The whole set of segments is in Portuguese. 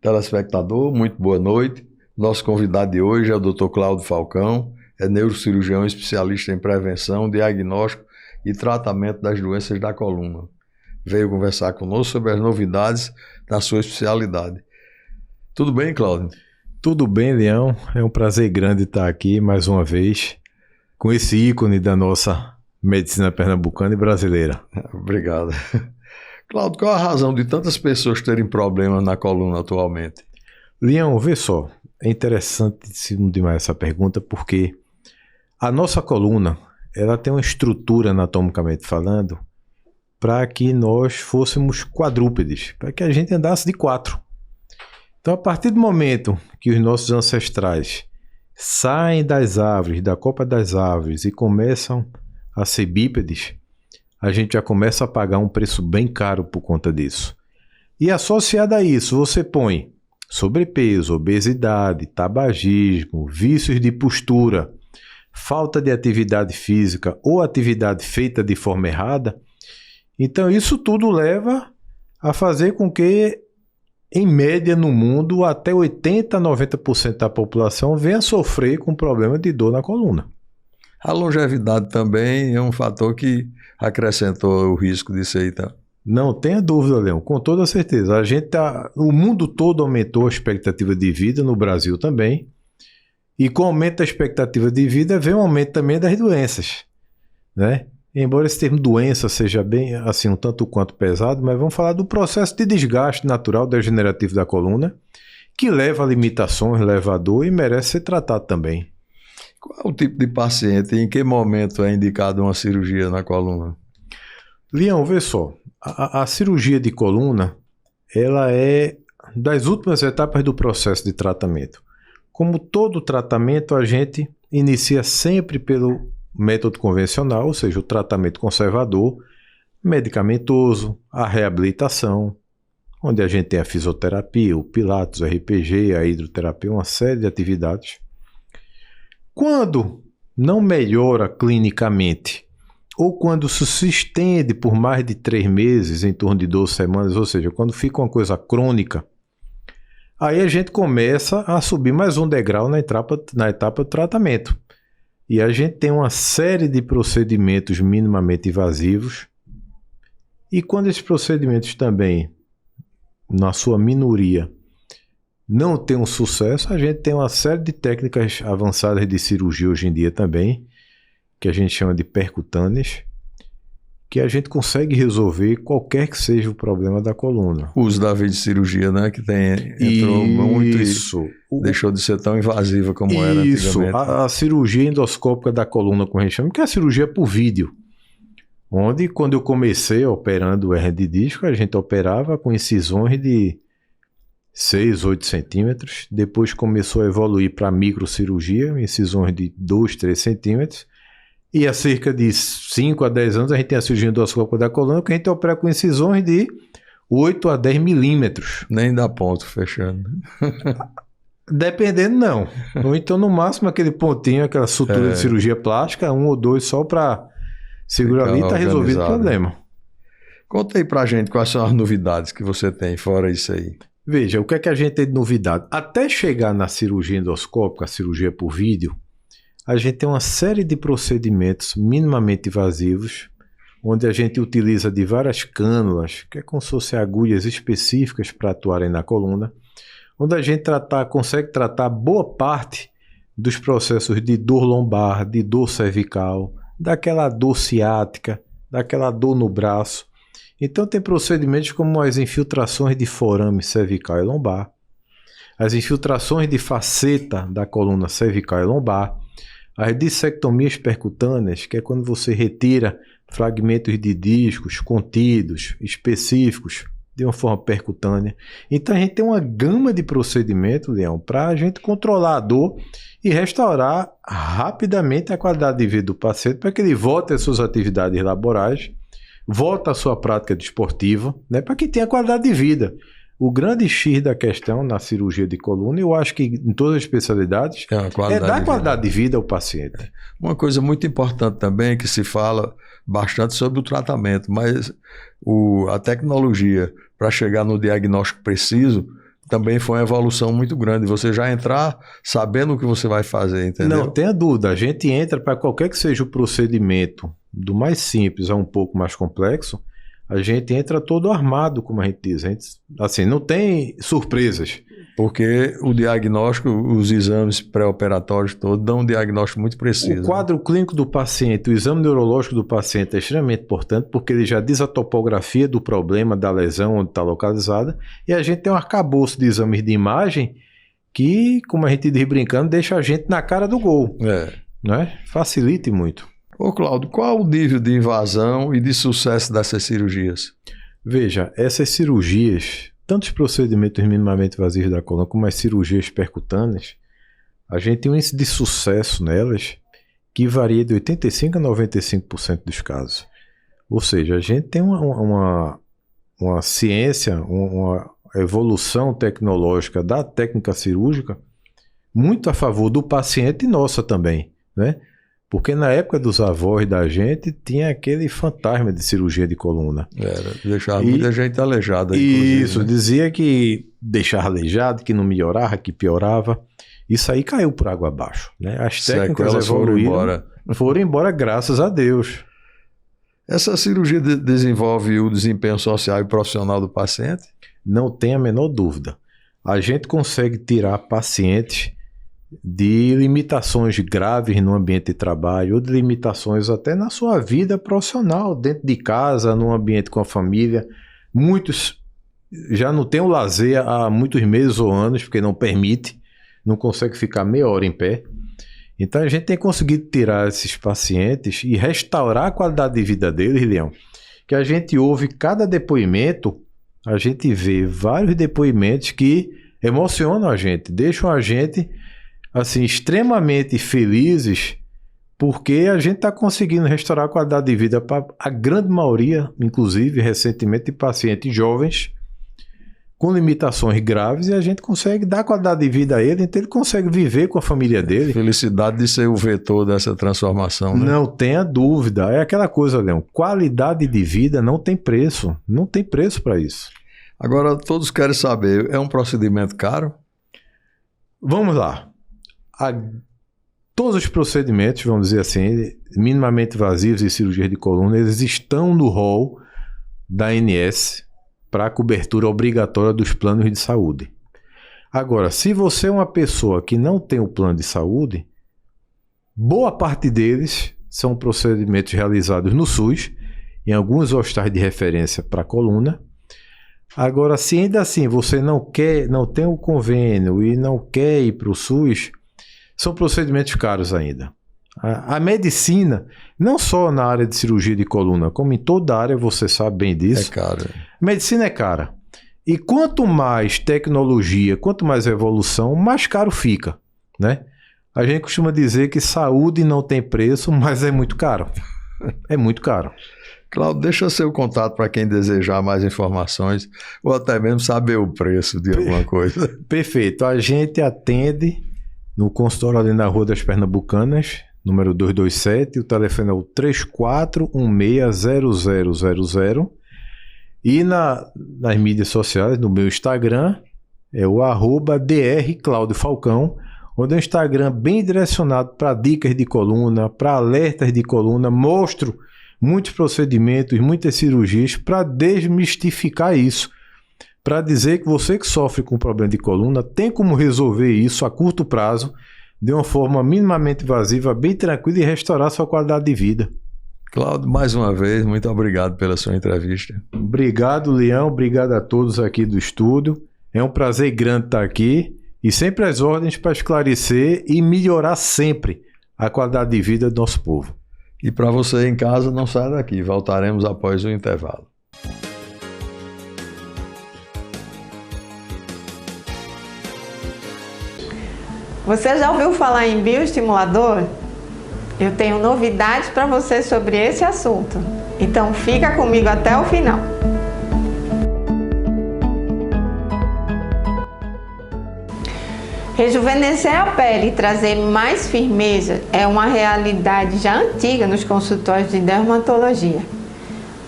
Telespectador, muito boa noite. Nosso convidado de hoje é o Dr. Cláudio Falcão, é neurocirurgião especialista em prevenção, diagnóstico e tratamento das doenças da coluna. Veio conversar conosco sobre as novidades da sua especialidade. Tudo bem, Cláudio? Tudo bem, Leão. É um prazer grande estar aqui mais uma vez com esse ícone da nossa medicina pernambucana e brasileira. Obrigado. Cláudio, qual a razão de tantas pessoas terem problemas na coluna atualmente? Leão, vê só, é interessantíssimo demais essa pergunta porque a nossa coluna, ela tem uma estrutura anatomicamente falando para que nós fôssemos quadrúpedes, para que a gente andasse de quatro. Então, a partir do momento que os nossos ancestrais saem das árvores, da copa das árvores e começam a ser bípedes, a gente já começa a pagar um preço bem caro por conta disso. E associado a isso, você põe sobrepeso, obesidade, tabagismo, vícios de postura, falta de atividade física ou atividade feita de forma errada. Então, isso tudo leva a fazer com que, em média, no mundo, até 80% a 90% da população venha sofrer com problema de dor na coluna. A longevidade também é um fator que acrescentou o risco disso aí, tá? Não tenha dúvida, Leão, com toda certeza. O mundo todo aumentou a expectativa de vida, no Brasil também. E com o aumento da expectativa de vida, vem um aumento também das doenças, né? Embora esse termo doença seja bem, assim, um tanto quanto pesado, mas vamos falar do processo de desgaste natural degenerativo da coluna, que leva a limitações, leva a dor e merece ser tratado também. Qual é o tipo de paciente e em que momento é indicado uma cirurgia na coluna? Leão, vê só, a cirurgia de coluna, ela é das últimas etapas do processo de tratamento. Como todo tratamento, a gente inicia sempre pelo método convencional, ou seja, o tratamento conservador, medicamentoso, a reabilitação, onde a gente tem a fisioterapia, o pilates, o RPG, a hidroterapia, uma série de atividades. Quando não melhora clinicamente, ou quando se estende por mais de 3 meses, em torno de 12 semanas, ou seja, quando fica uma coisa crônica, aí a gente começa a subir mais um degrau na etapa do tratamento. E a gente tem uma série de procedimentos minimamente invasivos. E quando esses procedimentos também, na sua minoria, não tem um sucesso, a gente tem uma série de técnicas avançadas de cirurgia hoje em dia também, que a gente chama de percutâneas, que a gente consegue resolver qualquer que seja o problema da coluna. O uso da videocirurgia, né, que entrou muito e deixou de ser tão invasiva como era antigamente. Isso, a cirurgia endoscópica da coluna, como a gente chama, que é a cirurgia por vídeo. Onde, quando eu comecei operando o hernia de disco, a gente operava com incisões de 6, 8 centímetros. Depois começou a evoluir para microcirurgia, incisões de 2, 3 centímetros. E há cerca de 5 a 10 anos a gente tem a cirurgia endoscópica da coluna, que a gente opera com incisões de 8 a 10 milímetros. Nem dá ponto fechando. Dependendo, não. Ou então, no máximo, aquele pontinho, aquela sutura de cirurgia plástica, 1 ou 2 só para segurar ali e está resolvido o problema. Conta aí pra gente quais são as novidades que você tem, fora isso aí. Veja, o que é que a gente tem de novidade? Até chegar na cirurgia endoscópica, a cirurgia por vídeo, a gente tem uma série de procedimentos minimamente invasivos, onde a gente utiliza de várias cânulas, que é como se fossem agulhas específicas para atuarem na coluna, onde a gente consegue tratar boa parte dos processos de dor lombar, de dor cervical, daquela dor ciática, daquela dor no braço. Então tem procedimentos como as infiltrações de forame cervical e lombar, as infiltrações de faceta da coluna cervical e lombar, as dissectomias percutâneas, que é quando você retira fragmentos de discos contidos, específicos, de uma forma percutânea. Então a gente tem uma gama de procedimentos, Leão, para a gente controlar a dor e restaurar rapidamente a qualidade de vida do paciente para que ele volte às suas atividades laborais, volte à sua prática desportiva, né, para que tenha qualidade de vida. O grande X da questão na cirurgia de coluna, eu acho que em todas as especialidades, é dar qualidade de vida ao paciente. Uma coisa muito importante também, que se fala bastante sobre o tratamento, mas a tecnologia para chegar no diagnóstico preciso também foi uma evolução muito grande. Você já entrar sabendo o que você vai fazer, entendeu? Não tenha dúvida. A gente entra para qualquer que seja o procedimento, do mais simples a um pouco mais complexo, a gente entra todo armado, como a gente diz. A gente, assim, não tem surpresas. Porque o diagnóstico, os exames pré-operatórios todos dão um diagnóstico muito preciso. O quadro clínico do paciente, o exame neurológico do paciente é extremamente importante porque ele já diz a topografia do problema, da lesão, onde está localizada, e a gente tem um arcabouço de exames de imagem que, como a gente diz brincando, deixa a gente na cara do gol. Né? Facilita muito. Ô Cláudio, qual o nível de invasão e de sucesso dessas cirurgias? Veja, essas cirurgias, tanto os procedimentos minimamente invasivos da coluna como as cirurgias percutâneas, a gente tem um índice de sucesso nelas que varia de 85% a 95% dos casos. Ou seja, a gente tem uma ciência, uma evolução tecnológica da técnica cirúrgica muito a favor do paciente e nossa também, né? Porque na época dos avós da gente tinha aquele fantasma de cirurgia de coluna. Deixava muita gente aleijada. Isso, né? Dizia que deixava aleijado, que não melhorava, que piorava. Isso aí caiu por água abaixo, né? As técnicas evoluíram, foram embora, graças a Deus. Essa cirurgia desenvolve o desempenho social e profissional do paciente? Não tem a menor dúvida. A gente consegue tirar pacientes de limitações graves no ambiente de trabalho, ou de limitações até na sua vida profissional, dentro de casa, no ambiente com a família. Muitos já não têm o lazer há muitos meses ou anos, porque não permite, não consegue ficar meia hora em pé. Então a gente tem conseguido tirar esses pacientes e restaurar a qualidade de vida deles, Leão, que a gente ouve cada depoimento, a gente vê vários depoimentos que emocionam a gente, deixam a gente assim, extremamente felizes, porque a gente está conseguindo restaurar a qualidade de vida para a grande maioria, inclusive recentemente, de pacientes jovens com limitações graves, e a gente consegue dar qualidade de vida a ele, então ele consegue viver com a família dele. Felicidade de ser o vetor dessa transformação, né? Não tenha dúvida. É aquela coisa, Leão, qualidade de vida não tem preço. Não tem preço para isso. Agora, todos querem saber, é um procedimento caro? Vamos lá. Todos os procedimentos, vamos dizer assim, minimamente invasivos e cirurgias de coluna, eles estão no rol da ANS para a cobertura obrigatória dos planos de saúde. Agora, se você é uma pessoa que não tem o plano de saúde, boa parte deles são procedimentos realizados no SUS, em alguns hospitais de referência para a coluna. Agora, se ainda assim você não tem o convênio e não quer ir para o SUS, são procedimentos caros ainda. A medicina, não só na área de cirurgia de coluna, como em toda a área, você sabe bem disso. É caro. Medicina é cara. E quanto mais tecnologia, quanto mais evolução, mais caro fica, né? A gente costuma dizer que saúde não tem preço, mas é muito caro. É muito caro. Cláudio, deixa seu contato para quem desejar mais informações ou até mesmo saber o preço de alguma coisa. Perfeito. A gente atende no consultório ali na Rua das Pernambucanas, número 227, o telefone é o 34160000. E nas mídias sociais, no meu Instagram, é o @drclaudiofalcão, onde é um Instagram bem direcionado para dicas de coluna, para alertas de coluna. Mostro muitos procedimentos, muitas cirurgias para desmistificar isso. Para dizer que você que sofre com problema de coluna tem como resolver isso a curto prazo, de uma forma minimamente invasiva, bem tranquila, e restaurar sua qualidade de vida. Cláudio, mais uma vez, muito obrigado pela sua entrevista. Obrigado, Leão. Obrigado a todos aqui do estúdio. É um prazer grande estar aqui e sempre às ordens para esclarecer e melhorar sempre a qualidade de vida do nosso povo. E para você em casa, não saia daqui. Voltaremos após o intervalo. Você já ouviu falar em bioestimulador? Eu tenho novidades para você sobre esse assunto. Então fica comigo até o final. Rejuvenescer a pele e trazer mais firmeza é uma realidade já antiga nos consultórios de dermatologia.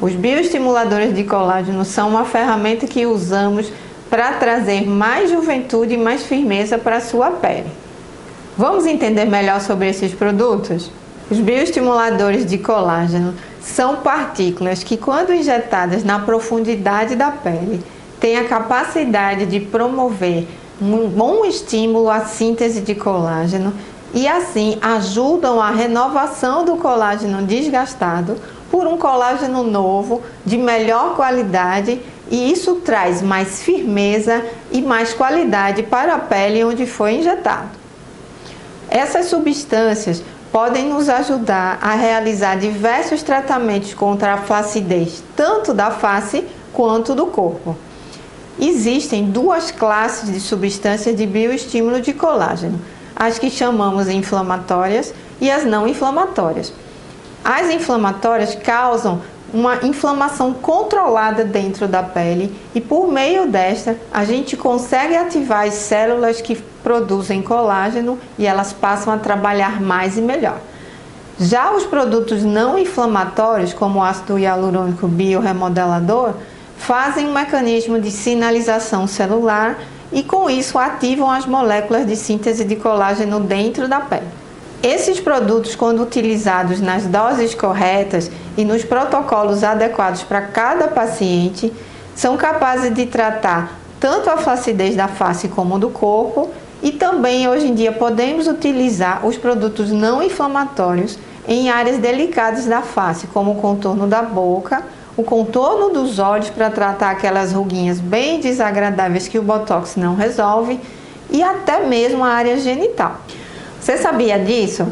Os bioestimuladores de colágeno são uma ferramenta que usamos para trazer mais juventude e mais firmeza para a sua pele. Vamos entender melhor sobre esses produtos? Os bioestimuladores de colágeno são partículas que, quando injetadas na profundidade da pele, têm a capacidade de promover um bom estímulo à síntese de colágeno e, assim, ajudam a renovação do colágeno desgastado por um colágeno novo, de melhor qualidade, e isso traz mais firmeza e mais qualidade para a pele onde foi injetado. Essas substâncias podem nos ajudar a realizar diversos tratamentos contra a flacidez, tanto da face quanto do corpo. Existem duas classes de substâncias de bioestímulo de colágeno, as que chamamos inflamatórias e as não inflamatórias. As inflamatórias causam uma inflamação controlada dentro da pele e, por meio desta, a gente consegue ativar as células que produzem colágeno e elas passam a trabalhar mais e melhor. Já os produtos não inflamatórios, como o ácido hialurônico biorremodelador, fazem um mecanismo de sinalização celular e, com isso, ativam as moléculas de síntese de colágeno dentro da pele. Esses produtos, quando utilizados nas doses corretas e nos protocolos adequados para cada paciente, são capazes de tratar tanto a flacidez da face como do corpo, e também hoje em dia podemos utilizar os produtos não inflamatórios em áreas delicadas da face, como o contorno da boca, o contorno dos olhos para tratar aquelas ruguinhas bem desagradáveis que o Botox não resolve, e até mesmo a área genital. Você sabia disso?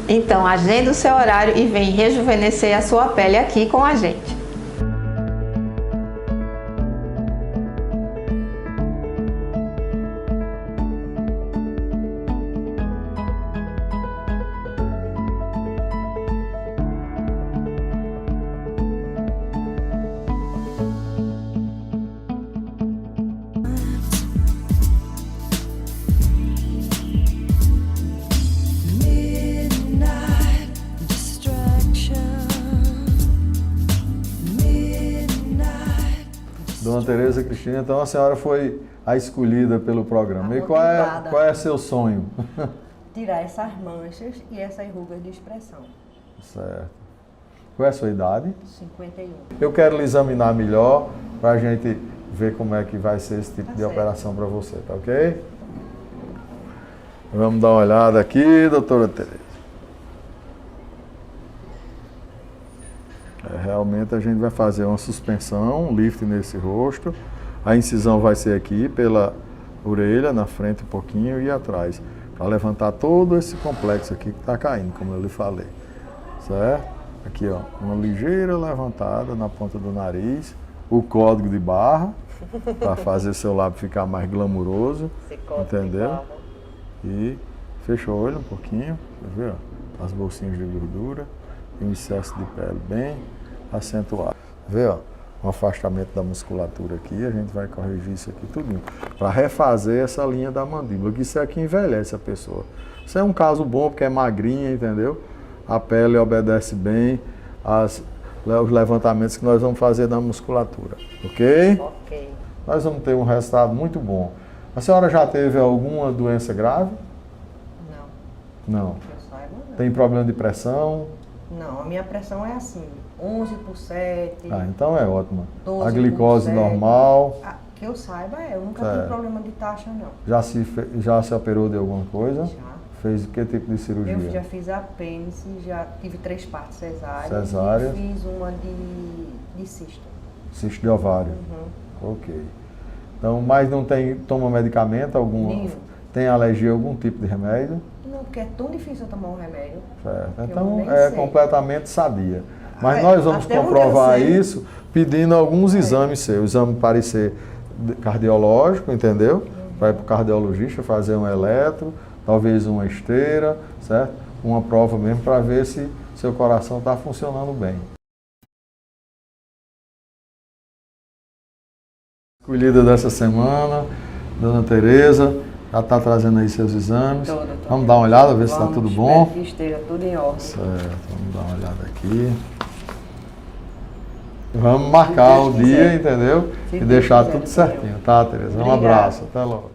Então, agenda o seu horário e vem rejuvenescer a sua pele aqui com a gente. Dona Tereza Cristina, então a senhora foi a escolhida pelo programa. E qual é seu sonho? Tirar essas manchas e essas rugas de expressão. Certo. Qual é a sua idade? 51. Eu quero lhe examinar melhor para a gente ver como é que vai ser esse tipo de operação para você, tá ok? Vamos dar uma olhada aqui, doutora Tereza. Realmente a gente vai fazer uma suspensão, um lift nesse rosto. A incisão vai ser aqui pela orelha, na frente um pouquinho e atrás, para levantar todo esse complexo aqui que está caindo, como eu lhe falei. Certo? Aqui, ó, uma ligeira levantada na ponta do nariz, o código de barra, para fazer seu lábio ficar mais glamuroso, entendeu? E fecha o olho um pouquinho, tá vendo? As bolsinhas de gordura e um excesso de pele bem acentuado. Vê, ó, um afastamento da musculatura aqui, a gente vai corrigir isso aqui tudinho, para refazer essa linha da mandíbula, que isso aqui envelhece a pessoa. Isso é um caso bom porque é magrinha, entendeu? A pele obedece bem os levantamentos que nós vamos fazer da musculatura, ok? Ok. Nós vamos ter um resultado muito bom. A senhora já teve alguma doença grave? Não. Não. Que eu saiba, não. Tem problema de pressão? Não, a minha pressão é assim, 11 por 7. Ah, então é ótimo. 12 A glicose por 7. normal. Ah, que eu saiba, eu nunca Certo. tive problema de taxa, não. Já se operou de alguma coisa? Já. Fez que tipo de cirurgia? Eu já fiz apêndice, já tive 3 partes cesáreas. Cesárea. E fiz uma de cisto. Cisto de ovário. Uhum. Ok. Então, mas não toma medicamento algum? Nenhum. Tem alergia a algum tipo de remédio? Não, porque é tão difícil eu tomar um remédio. Certo. Eu Então nem é sei. completamente sadia. Mas É, nós vamos até onde comprovar eu sei. isso pedindo alguns exames seus. Exame parecer cardiológico, entendeu? Vai para o cardiologista fazer um eletro, talvez uma esteira, certo? Uma prova mesmo para ver se seu coração está funcionando bem. Escolhida dessa semana, Dona Tereza, já está trazendo aí seus exames. Vamos dar uma olhada, ver se está tudo bom. Que esteja tudo em ordem. Certo, vamos dar uma olhada aqui. Vamos marcar o Deus dia, quiser. entendeu? Se E Deus deixar quiser, tudo doutor certinho, tá, Tereza? Um Obrigada. abraço, até logo.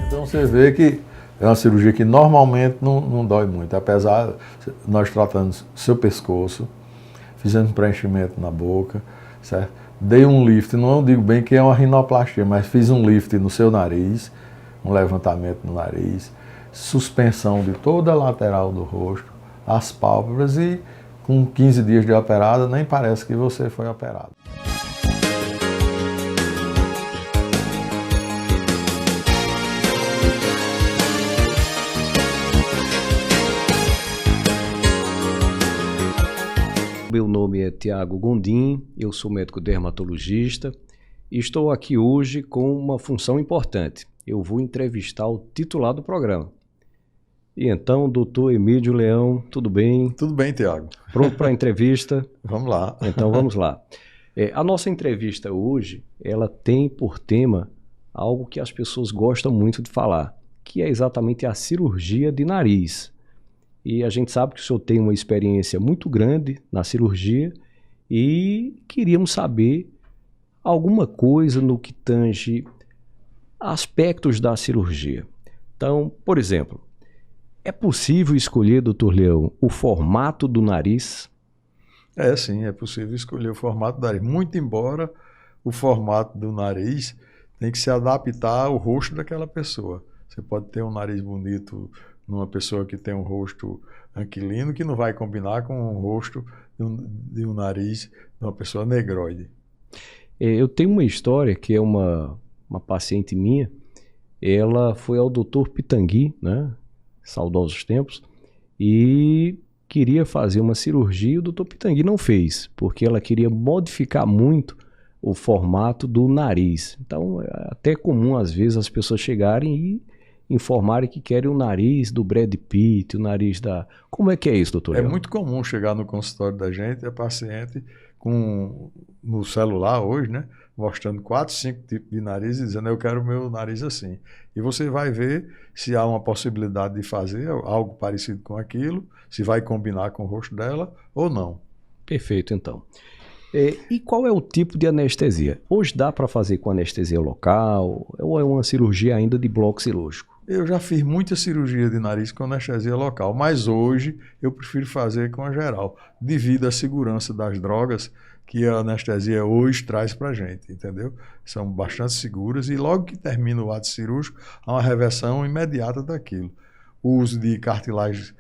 Então você vê que é uma cirurgia que normalmente não dói muito, apesar de nós tratando seu pescoço, fizemos preenchimento na boca, certo? Dei um lift, não digo bem que é uma rinoplastia, mas fiz um lift no seu nariz, um levantamento no nariz, suspensão de toda a lateral do rosto, as pálpebras e com 15 dias de operada nem parece que você foi operado. Meu nome é Tiago Gondim, eu sou médico dermatologista e estou aqui hoje com uma função importante. Eu vou entrevistar o titular do programa. E então, doutor Emídio Leão, tudo bem? Tudo bem, Tiago. Pronto para a entrevista? Vamos lá. Então vamos lá. A nossa entrevista hoje, ela tem por tema algo que as pessoas gostam muito de falar, que é exatamente a cirurgia de nariz. E a gente sabe que o senhor tem uma experiência muito grande na cirurgia e queríamos saber alguma coisa no que tange aspectos da cirurgia. Então, por exemplo, é possível escolher, doutor Leão, o formato do nariz? Sim, é possível escolher o formato do nariz. Muito embora o formato do nariz tem que se adaptar ao rosto daquela pessoa. Você pode ter um nariz bonito numa pessoa que tem um rosto anquilino, que não vai combinar com o rosto de um nariz de uma pessoa negroide. Eu tenho uma história que é uma paciente minha, ela foi ao doutor Pitangui, né, saudosos tempos, e queria fazer uma cirurgia e o doutor Pitangui não fez, porque ela queria modificar muito o formato do nariz. Então, é até comum às vezes as pessoas chegarem e informarem que querem o nariz do Brad Pitt, o nariz da... Como é que é isso, doutor Leão? É muito comum chegar no consultório da gente, a paciente no celular hoje, né, mostrando 4, 5 tipos de nariz e dizendo, eu quero o meu nariz assim. E você vai ver se há uma possibilidade de fazer algo parecido com aquilo, se vai combinar com o rosto dela ou não. Perfeito, então. E qual é o tipo de anestesia? Hoje dá para fazer com anestesia local ou é uma cirurgia ainda de bloco cirúrgico? Eu já fiz muita cirurgia de nariz com anestesia local, mas hoje eu prefiro fazer com a geral, devido à segurança das drogas que a anestesia hoje traz para a gente, entendeu? São bastante seguras e logo que termina o ato cirúrgico, há uma reversão imediata daquilo. O uso de cartilagens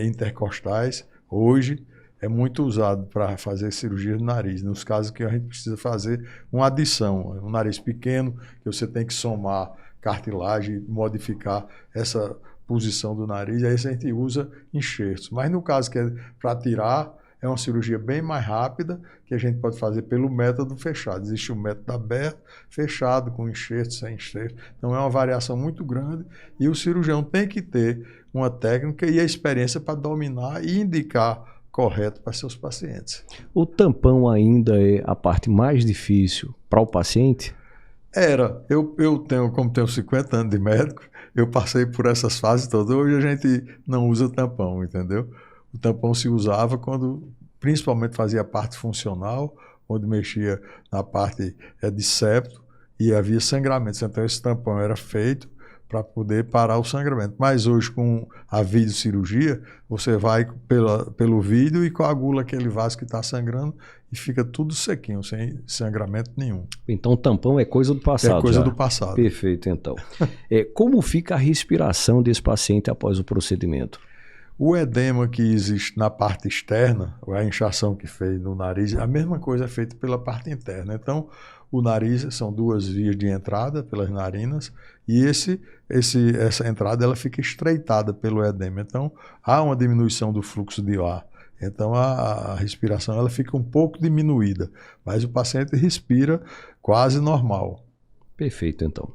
intercostais, hoje, é muito usado para fazer cirurgia de nariz, nos casos que a gente precisa fazer uma adição, um nariz pequeno, que você tem que somar cartilagem, modificar essa posição do nariz, aí a gente usa enxertos. Mas no caso que é para tirar, é uma cirurgia bem mais rápida, que a gente pode fazer pelo método fechado. Existe o método aberto, fechado, com enxerto, sem enxerto. Então é uma variação muito grande e o cirurgião tem que ter uma técnica e a experiência para dominar e indicar correto para seus pacientes. O tampão ainda é a parte mais difícil para o paciente? Eu tenho, como tenho 50 anos de médico, eu passei por essas fases todas. Hoje a gente não usa tampão, entendeu? O tampão se usava quando, principalmente, fazia a parte funcional, onde mexia na parte de septo e havia sangramentos. Então esse tampão era feito para poder parar o sangramento. Mas hoje, com a videocirurgia, você vai pelo vídeo e coagula aquele vaso que está sangrando e fica tudo sequinho, sem sangramento nenhum. Então o tampão é coisa do passado. É coisa já. do passado. Perfeito, então. Como fica a respiração desse paciente após o procedimento? O edema que existe na parte externa, a inchação que fez no nariz, a mesma coisa é feita pela parte interna. Então, o nariz são 2 vias de entrada pelas narinas e essa entrada ela fica estreitada pelo edema. Então, há uma diminuição do fluxo de ar. Então, a respiração ela fica um pouco diminuída, mas o paciente respira quase normal. Perfeito, então.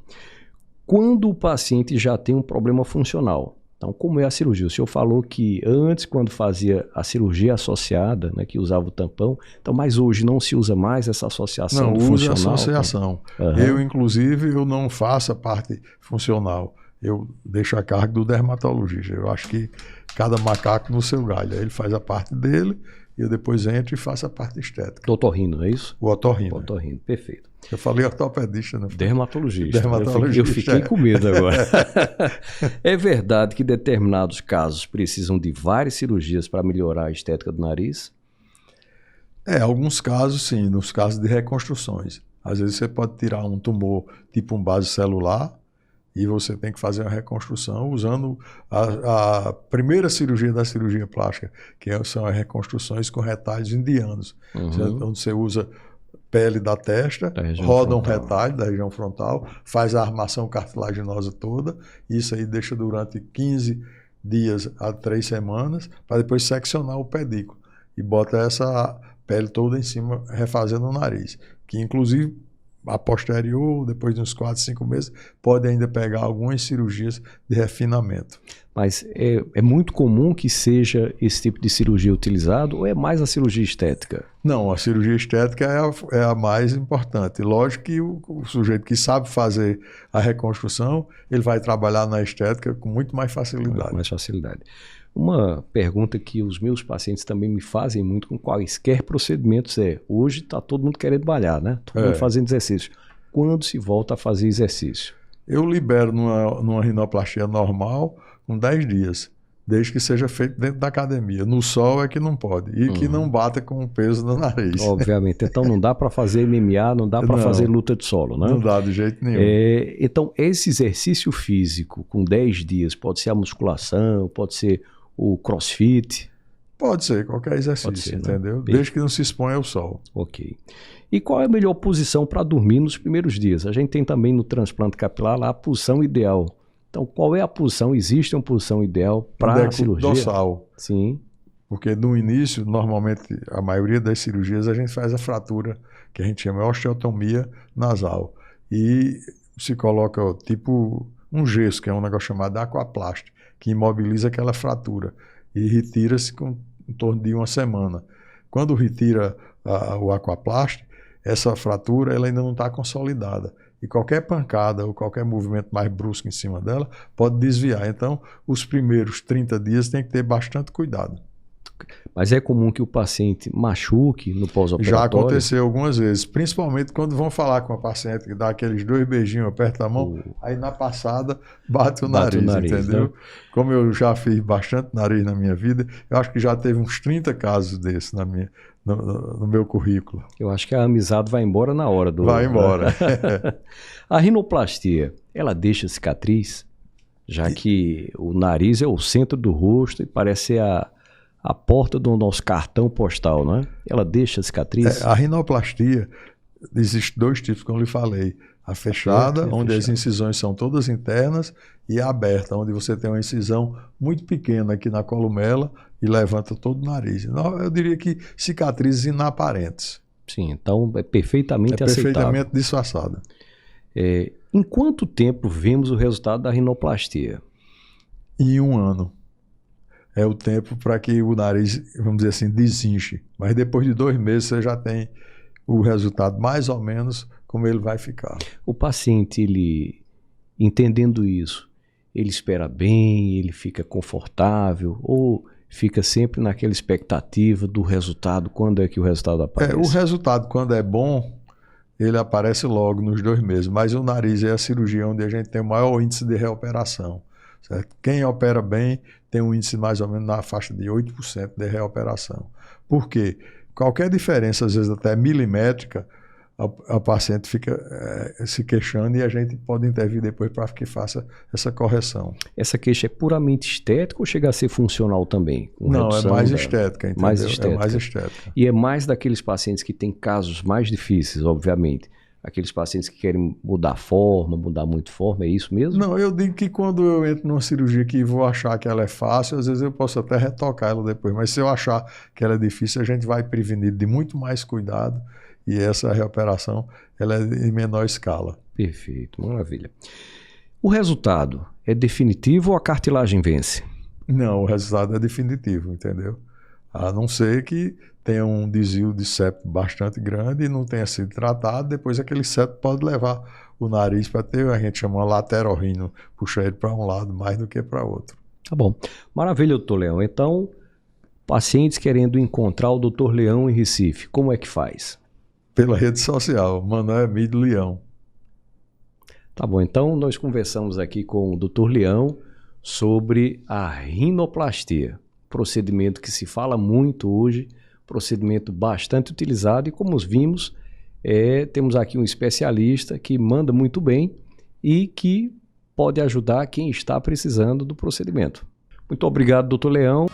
Quando o paciente já tem um problema funcional, então, como é a cirurgia? O senhor falou que antes, quando fazia a cirurgia associada, né, que usava o tampão, então, mas hoje não se usa mais essa associação não, funcional? Não, usa associação. Uhum. Eu, inclusive, eu não faço a parte funcional. Eu deixo a cargo do dermatologista. Eu acho que cada macaco no seu galho. Aí ele faz a parte dele e eu depois entro e faço a parte estética. Do otorrino, não é isso? O otorrino. O otorrino, perfeito. Eu falei ortopedista, não foi? Dermatologista. Dermatologista. Eu fiquei com medo agora. É verdade que determinados casos precisam de várias cirurgias para melhorar a estética do nariz? Alguns casos sim, nos casos de reconstruções. Às vezes você pode tirar um tumor tipo um vaso celular e você tem que fazer uma reconstrução usando a primeira cirurgia da cirurgia plástica, que são as reconstruções com retalhos indianos, onde você usa pele da testa, roda um retalho da região frontal, faz a armação cartilaginosa toda, isso aí deixa durante 15 dias a 3 semanas, para depois seccionar o pedículo e bota essa pele toda em cima, refazendo o nariz, que inclusive a posterior, depois de uns 4, 5 meses, pode ainda pegar algumas cirurgias de refinamento. Mas é muito comum que seja esse tipo de cirurgia utilizado ou é mais a cirurgia estética? Não, a cirurgia estética é a mais importante. Lógico que o sujeito que sabe fazer a reconstrução, ele vai trabalhar na estética com muito mais facilidade. Com mais facilidade. Uma pergunta que os meus pacientes também me fazem muito com quaisquer procedimentos hoje está todo mundo querendo malhar, né? Todo mundo fazendo exercício. Quando se volta a fazer exercício? Eu libero numa rinoplastia normal com 10 dias, desde que seja feito dentro da academia. No sol é que não pode, e que não bata com o peso no nariz. Obviamente. Então não dá para fazer MMA, não dá para fazer luta de solo, né? Não dá de jeito nenhum. Então esse exercício físico com 10 dias, pode ser a musculação, pode ser o crossfit? Pode ser, qualquer exercício, entendeu? Né? Desde que não se exponha ao sol. Ok. E qual é a melhor posição para dormir nos primeiros dias? A gente tem também no transplante capilar lá a posição ideal. Então, qual é a posição? Existe uma posição ideal para a cirurgia? Dorsal. Sim. Porque no início, normalmente, a maioria das cirurgias, a gente faz a fratura, que a gente chama de osteotomia nasal. E se coloca tipo um gesso, que é um negócio chamado aquaplastia, que imobiliza aquela fratura. E retira-se em torno de 1 semana. Quando retira o aquaplastia, essa fratura ela ainda não está consolidada. E qualquer pancada ou qualquer movimento mais brusco em cima dela pode desviar. Então, os primeiros 30 dias tem que ter bastante cuidado. Mas é comum que o paciente machuque no pós-operatório? Já aconteceu algumas vezes, principalmente quando vão falar com a paciente que dá aqueles 2 beijinhos, aperta a mão, aí na passada bate o nariz, entendeu? Né? Como eu já fiz bastante nariz na minha vida, eu acho que já teve uns 30 casos desses no meu currículo. Eu acho que a amizade vai embora na hora do... Vai embora. A rinoplastia, ela deixa cicatriz? Já que o nariz é o centro do rosto e parece ser a porta do nosso cartão postal, não é? Ela deixa cicatriz? A rinoplastia, existe 2 tipos, como eu lhe falei. A fechada, onde as incisões são todas internas, e a aberta, onde você tem uma incisão muito pequena aqui na columela e levanta todo o nariz. Então, eu diria que cicatrizes inaparentes. Sim, então é perfeitamente aceitável. Perfeitamente disfarçada. Em quanto tempo vemos o resultado da rinoplastia? Em 1 ano. É o tempo para que o nariz, vamos dizer assim, desinche. Mas depois de 2 meses você já tem o resultado mais ou menos como ele vai ficar. O paciente, ele entendendo isso, ele espera bem, ele fica confortável ou fica sempre naquela expectativa do resultado? Quando é que o resultado aparece? O resultado, quando é bom, ele aparece logo nos 2 meses. Mas o nariz é a cirurgia onde a gente tem o maior índice de reoperação. Certo? Quem opera bem tem um índice mais ou menos na faixa de 8% de reoperação. Por quê? Qualquer diferença, às vezes até milimétrica, a paciente fica se queixando e a gente pode intervir depois para que faça essa correção. Essa queixa é puramente estética ou chega a ser funcional também? Não, é mais estética, entendeu? Mais estética. É mais estética. E é mais daqueles pacientes que têm casos mais difíceis, obviamente. Aqueles pacientes que querem mudar a forma, mudar muito forma, é isso mesmo? Não, eu digo que quando eu entro numa cirurgia que vou achar que ela é fácil, às vezes eu posso até retocar ela depois, mas se eu achar que ela é difícil, a gente vai prevenir de muito mais cuidado e essa reoperação ela é em menor escala. Perfeito, maravilha. O resultado é definitivo ou a cartilagem vence? Não, o resultado é definitivo, entendeu? A não ser que tenha um desvio de septo bastante grande e não tenha sido tratado, depois aquele septo pode levar o nariz para ter, a gente chama laterorrino, puxar ele para um lado mais do que para outro. Tá bom. Maravilha, doutor Leão. Então, pacientes querendo encontrar o doutor Leão em Recife, como é que faz? Pela rede social, Manuel Emílio Leão. Tá bom, então nós conversamos aqui com o doutor Leão sobre a rinoplastia. Procedimento que se fala muito hoje, procedimento bastante utilizado e como vimos, temos aqui um especialista que manda muito bem e que pode ajudar quem está precisando do procedimento. Muito obrigado, doutor Leão.